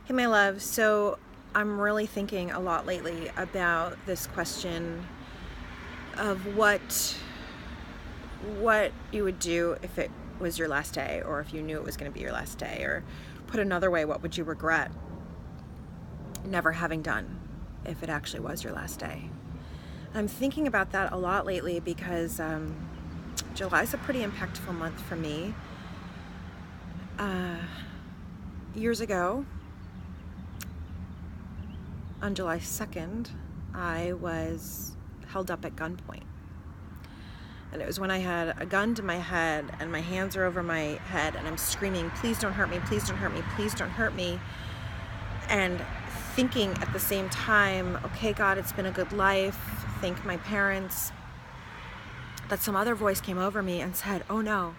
Hey, my love. So I'm really thinking a lot lately about this question of what you would do if it was your last day, or if you knew it was going to be your last day, or put another way, what would you regret never having done if it actually was your last day? I'm thinking about that a lot lately because July's a pretty impactful month for me. Years ago, on July 2nd, I was held up at gunpoint. And it was when I had a gun to my head and my hands are over my head and I'm screaming, please don't hurt me, please don't hurt me, please don't hurt me. And thinking at the same time, okay, God, it's been a good life. Thank my parents. That some other voice came over me and said, oh no,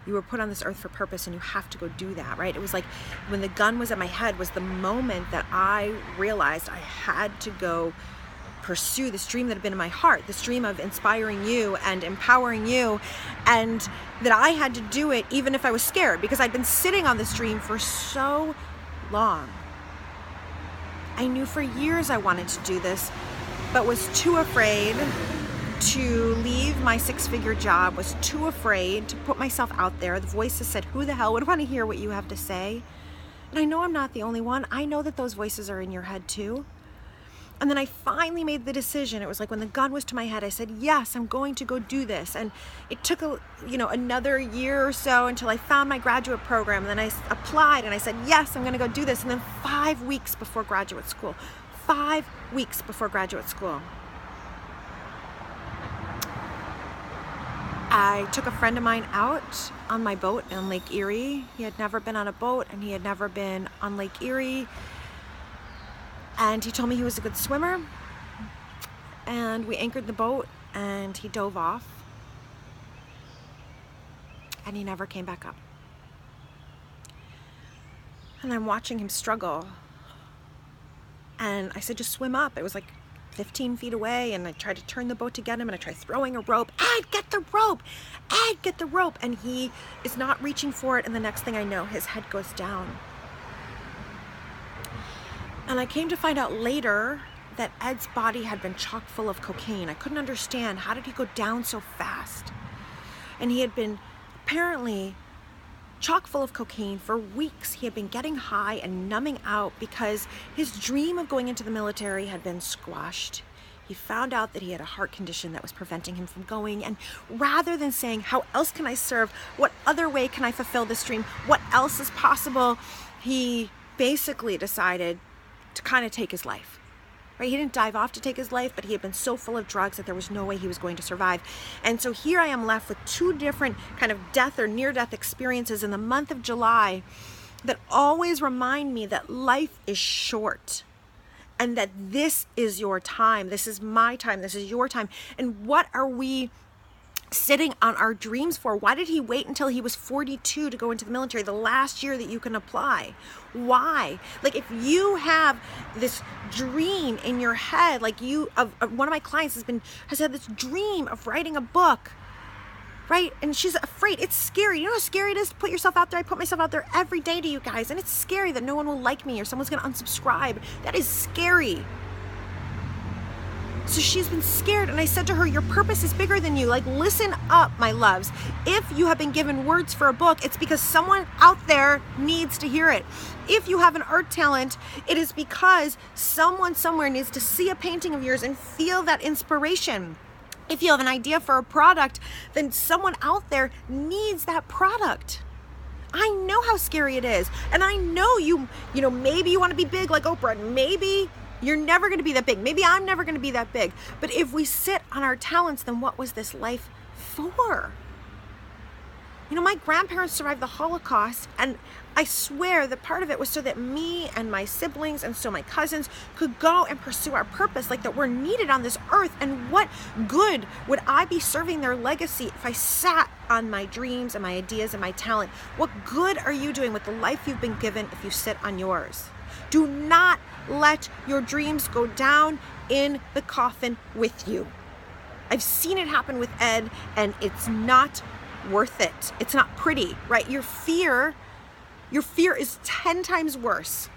you were put on this earth for purpose and you have to go do that, right? It was like when the gun was at my head was the moment that I realized I had to go pursue this dream that had been in my heart, this dream of inspiring you and empowering you, and that I had to do it even if I was scared, because I'd been sitting on this dream for so long. I knew for years I wanted to do this, but was too afraid to leave my six-figure job, was too afraid to put myself out there. The voices said, who the hell would want to hear what you have to say? And I know I'm not the only one. I know that those voices are in your head too. And then I finally made the decision. It was like when the gun was to my head, I said, yes, I'm going to go do this. And it took another year or so until I found my graduate program. And then I applied and I said, yes, I'm going to go do this. And then 5 weeks before graduate school, I took a friend of mine out on my boat in Lake Erie. He had never been on a boat and he had never been on Lake Erie. And he told me he was a good swimmer. And we anchored the boat and he dove off. And he never came back up. And I'm watching him struggle. And I said, just swim up. It was like 15 feet away, and I tried to turn the boat to get him, and I tried throwing a rope. Ed, get the rope! Ed, get the rope! And he is not reaching for it, and the next thing I know, his head goes down. And I came to find out later that Ed's body had been chock full of cocaine. I couldn't understand, how did he go down so fast? And he had been apparently chock full of cocaine for weeks. He had been getting high and numbing out because his dream of going into the military had been squashed. He found out that he had a heart condition that was preventing him from going, and rather than saying, how else can I serve? What other way can I fulfill this dream? What else is possible? He basically decided to kind of take his life. Right? He didn't dive off to take his life, but he had been so full of drugs that there was no way he was going to survive. And so here I am left with two different kind of death or near-death experiences in the month of July that always remind me that life is short and that this is your time. This is my time. This is your time. And what are we sitting on our dreams for? Why did he wait until he was 42 to go into the military, the last year that you can apply? Why? Like, if you have this dream in your head, like one of my clients has had this dream of writing a book, right? And she's afraid. It's scary. You know how scary it is to put yourself out there? I put myself out there every day to you guys, and it's scary that no one will like me or someone's going to unsubscribe. That is scary. So she's been scared, and I said to her, your purpose is bigger than you. Like, listen up, my loves. If you have been given words for a book, it's because someone out there needs to hear it. If you have an art talent, it is because someone somewhere needs to see a painting of yours and feel that inspiration. If you have an idea for a product, then someone out there needs that product. I know how scary it is. And I know maybe you want to be big like Oprah, and maybe you're never going to be that big. Maybe I'm never going to be that big. But if we sit on our talents, then what was this life for? My grandparents survived the Holocaust, and I swear that part of it was so that me and my siblings and so my cousins could go and pursue our purpose, like that we're needed on this earth. And what good would I be serving their legacy if I sat on my dreams and my ideas and my talent? What good are you doing with the life you've been given if you sit on yours? Do not let your dreams go down in the coffin with you. I've seen it happen with Ed, and it's not worth it. It's not pretty, right? Your fear is 10 times worse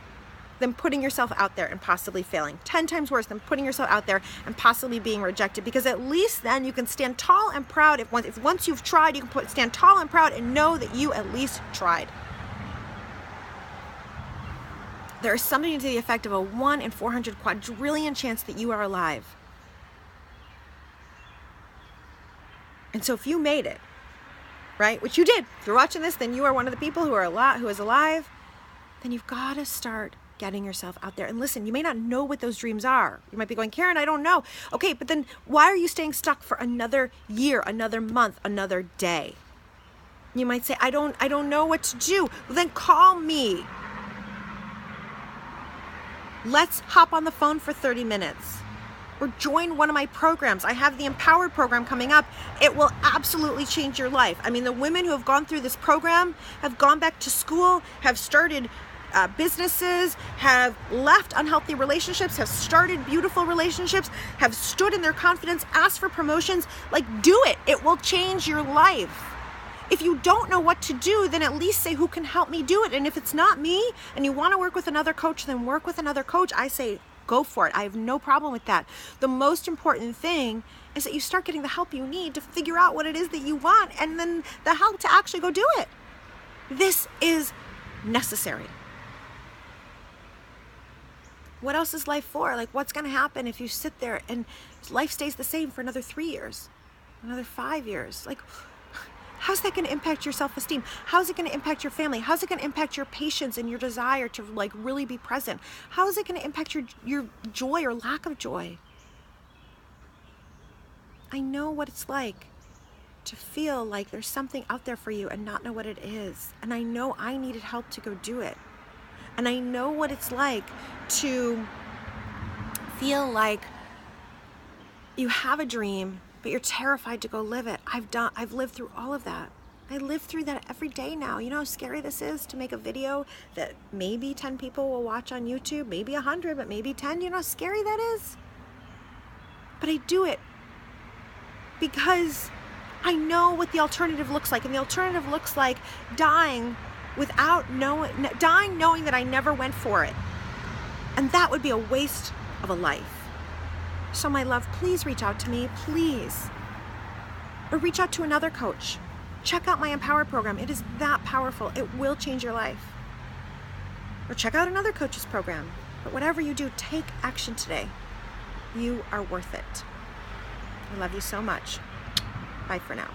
than putting yourself out there and possibly failing. 10 times worse than putting yourself out there and possibly being rejected, because at least then you can stand tall and proud. If once you've tried, you can stand tall and proud and know that you at least tried. There is something to the effect of a 1 in 400 quadrillion chance that you are alive. And so if you made it, right, which you did, if you're watching this, then you are one of the people who is alive, then you've got to start getting yourself out there. And listen, you may not know what those dreams are. You might be going, Karen, I don't know. Okay, but then why are you staying stuck for another year, another month, another day? You might say, I don't know what to do. Well, then call me. Let's hop on the phone for 30 minutes. Or join one of my programs. I have the Empowered program coming up. It will absolutely change your life. I mean, the women who have gone through this program have gone back to school, have started businesses, have left unhealthy relationships, have started beautiful relationships, have stood in their confidence, asked for promotions. Like, do it. It will change your life. If you don't know what to do, then at least say, who can help me do it? And if it's not me and you want to work with another coach, then work with another coach. I say, go for it. I have no problem with that. The most important thing is that you start getting the help you need to figure out what it is that you want, and then the help to actually go do it. This is necessary. What else is life for? Like, what's going to happen if you sit there and life stays the same for another 3 years, another 5 years? Like, how's that going to impact your self-esteem? How's it going to impact your family? How's it going to impact your patience and your desire to like really be present? How is it going to impact your joy or lack of joy? I know what it's like to feel like there's something out there for you and not know what it is. And I know I needed help to go do it. And I know what it's like to feel like you have a dream, but you're terrified to go live it. I've lived through all of that. I live through that every day now. You know how scary this is to make a video that maybe 10 people will watch on YouTube, maybe 100, but maybe 10. You know how scary that is? But I do it because I know what the alternative looks like. And the alternative looks like dying knowing that I never went for it. And that would be a waste of a life. So my love, please reach out to me, please. Or reach out to another coach. Check out my Empower program. It is that powerful. It will change your life. Or check out another coach's program. But whatever you do, take action today. You are worth it. I love you so much. Bye for now.